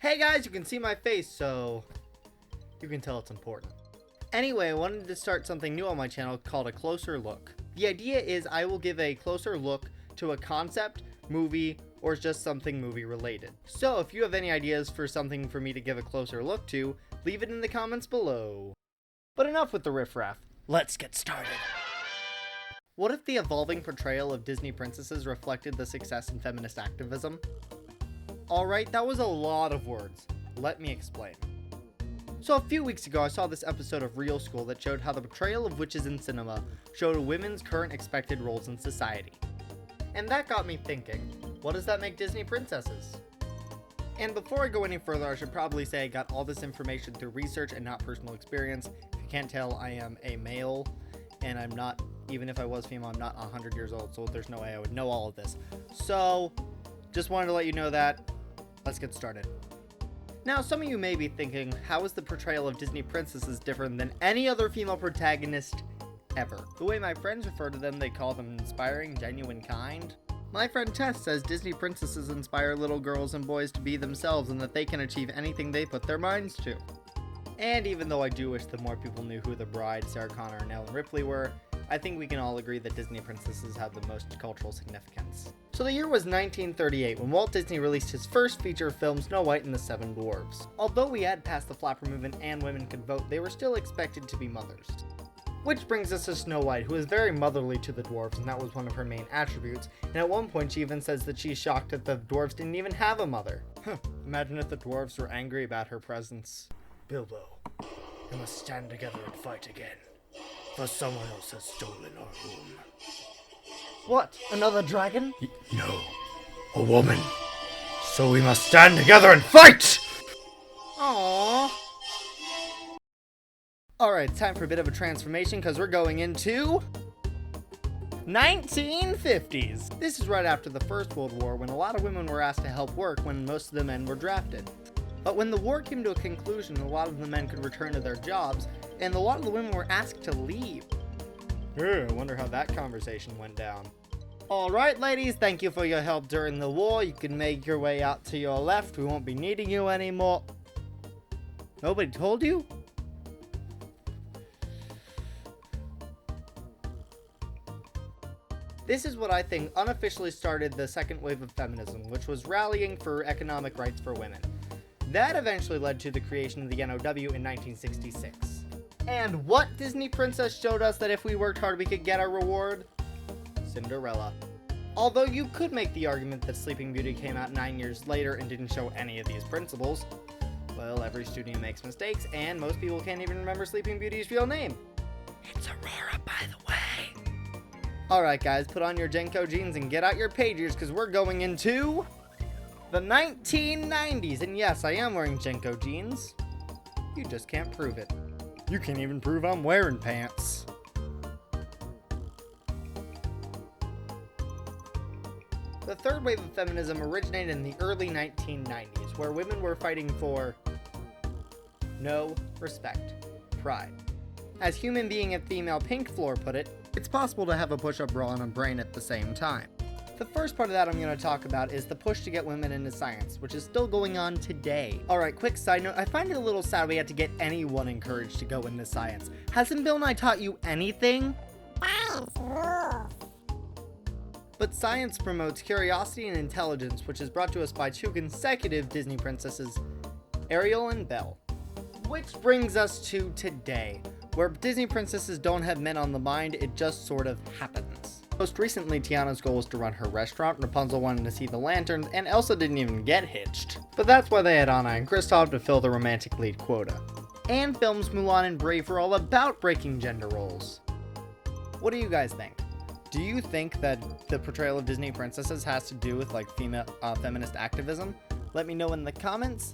Hey guys, you can see my face, so you can tell it's important. Anyway, I wanted to start something new on my channel called A Closer Look. The idea is I will give a closer look to a concept, movie, or just something movie related. So if you have any ideas for something for me to give a closer look to, leave it in the comments below. But enough with the riffraff. Let's get started. What if the evolving portrayal of Disney princesses reflected the success in feminist activism? Alright, that was a lot of words. Let me explain. So a few weeks ago, I saw this episode of Real School that showed how the portrayal of witches in cinema showed women's current expected roles in society. And that got me thinking, what does that make Disney princesses? And before I go any further, I should probably say I got all this information through research and not personal experience. If you can't tell, I am a male, and I'm not, even if I was female, I'm not 100 years old, so there's no way I would know all of this. So, just wanted to let you know that. Let's get started. Now, some of you may be thinking, how is the portrayal of Disney princesses different than any other female protagonist ever? The way my friends refer to them, they call them inspiring, genuine, kind. My friend Tess says Disney princesses inspire little girls and boys to be themselves and that they can achieve anything they put their minds to. And even though I do wish that more people knew who the bride, Sarah Connor, and Ellen Ripley were, I think we can all agree that Disney princesses have the most cultural significance. So the year was 1938 when Walt Disney released his first feature film, Snow White and the Seven Dwarfs. Although we had passed the flapper movement and women could vote, they were still expected to be mothers. Which brings us to Snow White, who is very motherly to the dwarves, and that was one of her main attributes, and at one point she even says that she's shocked that the dwarves didn't even have a mother. Imagine if the dwarves were angry about her presence. Bilbo, we must stand together and fight again, for someone else has stolen our home. What? Another dragon? No, a woman. So we must stand together and fight! Aww. Alright, time for a bit of a transformation because we're going into 1950s. This is right after the First World War when a lot of women were asked to help work when most of the men were drafted. But when the war came to a conclusion, a lot of the men could return to their jobs, and a lot of the women were asked to leave. I wonder how that conversation went down. Alright ladies, thank you for your help during the war. You can make your way out to your left. We won't be needing you anymore. Nobody told you? This is what I think unofficially started the second wave of feminism, which was rallying for economic rights for women. That eventually led to the creation of the NOW in 1966. And what Disney princess showed us that if we worked hard we could get our reward? Cinderella. Although you could make the argument that Sleeping Beauty came out 9 years later and didn't show any of these principles. Well, every studio makes mistakes, and most people can't even remember Sleeping Beauty's real name. It's Aurora, by the way. Alright guys, put on your Jenko jeans and get out your pagers because we're going into the 1990s. And yes, I am wearing Jenko jeans. You just can't prove it. You can't even prove I'm wearing pants. The third wave of feminism originated in the early 1990s, where women were fighting for no respect, pride. As human being at Female Pink Floor put it, it's possible to have a push-up bra and a brain at the same time. The first part of that I'm going to talk about is the push to get women into science, which is still going on today. Alright, quick side note, I find it a little sad we had to get anyone encouraged to go into science. Hasn't Bill Nye taught you anything? But science promotes curiosity and intelligence, which is brought to us by two consecutive Disney princesses, Ariel and Belle. Which brings us to today, where Disney princesses don't have men on the mind, it just sort of happens. Most recently, Tiana's goal was to run her restaurant, Rapunzel wanted to see the lanterns, and Elsa didn't even get hitched. But that's why they had Anna and Kristoff to fill the romantic lead quota. And films Mulan and Brave were all about breaking gender roles. What do you guys think? Do you think that the portrayal of Disney princesses has to do with like feminist activism? Let me know in the comments.